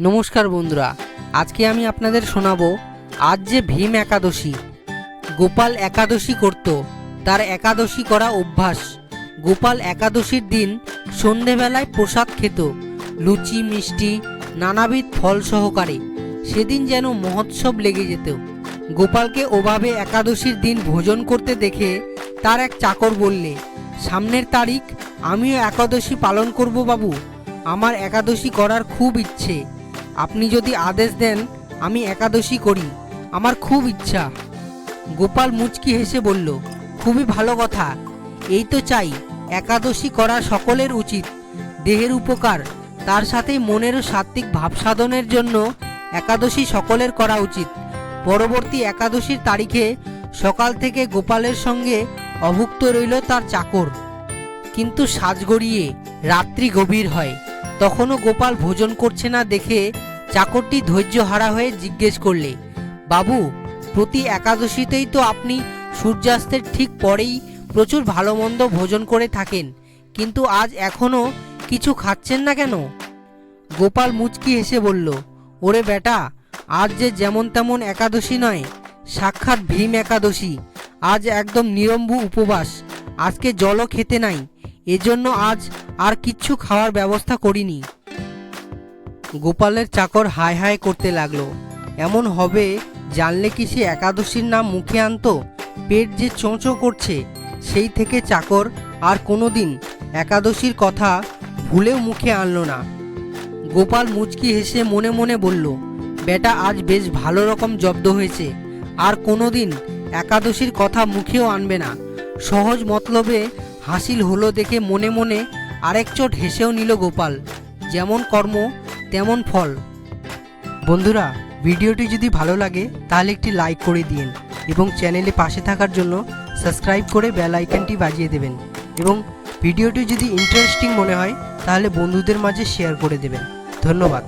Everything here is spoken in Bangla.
নমস্কার বন্ধুরা, আজকে আমি আপনাদের শোনাবো আজ যে ভীম একাদশী। গোপাল একাদশী করত, তার একাদশী করা অভ্যাস। গোপাল একাদশীর দিন সন্ধেবেলায় প্রসাদ খেত, লুচি মিষ্টি নানাবিধ ফল সহকারে। সেদিন যেন মহোৎসব লেগে যেত। গোপালকে ওভাবে একাদশীর দিন ভোজন করতে দেখে তার এক চাকর বললে, সামনের তারিখ আমিও একাদশী পালন করব বাবু, আমার একাদশী করার খুব ইচ্ছে। আপনি যদি আদেশ দেন আমি একাদশী করি, আমার খুব ইচ্ছা। গোপাল মুচকি হেসে বলল, খুবই ভালো কথা, এই তো চাই, একাদশী করা সকলের উচিত। দেহের উপকার, তার সাথে মনেরও সাত্ত্বিক ভাব সাধনের জন্য একাদশী সকলের করা উচিত। পরবর্তী একাদশীর তারিখে সকাল থেকে গোপালের সঙ্গে অভুক্ত রইল তার চাকর। কিন্তু সাজ গড়িয়ে রাত্রি গভীর হয়, তখনও গোপাল ভোজন করছে না দেখে চাকরটি ধৈর্যহারা হয়ে জিজ্ঞেস করলে, বাবু, প্রতি একাদশীতেই তো আপনি সূর্যাস্তের ঠিক পরেই প্রচুর ভালো মন্দ ভোজন করে থাকেন, কিন্তু আজ এখনও কিছু খাচ্ছেন না কেন? গোপাল মুচকি হেসে বলল, ওরে বেটা, আজ যে যেমন তেমন একাদশী নয়, সাক্ষাৎ ভীম একাদশী। আজ একদম নিরম্বু উপবাস, আজকে জলও খেতে নাই, এজন্য আজ আর কিচ্ছু খাওয়ার ব্যবস্থা করিনি। গোপালের চাকর হায় হায় করতে লাগলো, এমন হবে জানলে কি সে একাদশীর নাম মুখে আনতো? পেট যে চোঁচো করছে। সেই থেকে চাকর আর কোনোদিন একাদশীর কথা ভুলেও মুখে আনলো না। গোপাল মুচকি হেসে মনে মনে বলল, বেটা আজ বেশ ভালো রকম জব্দ হয়েছে, আর কোনোদিন একাদশীর কথা মুখেও আনবে না। সহজ মতলবে হাসিল হলো দেখে মনে মনে আরেক চোট হেসেও নিল গোপাল। যেমন কর্ম তেমন ফল। বন্ধুরা, ভিডিওটি যদি ভালো লাগে তাহলে একটি লাইক করে দিন এবং চ্যানেলে পাশে থাকার জন্য সাবস্ক্রাইব করে বেল আইকনটি বাজিয়ে দেবেন, এবং ভিডিওটি যদি ইন্টারেস্টিং মনে হয় তাহলে বন্ধুদের মাঝে শেয়ার করে দেবেন। ধন্যবাদ।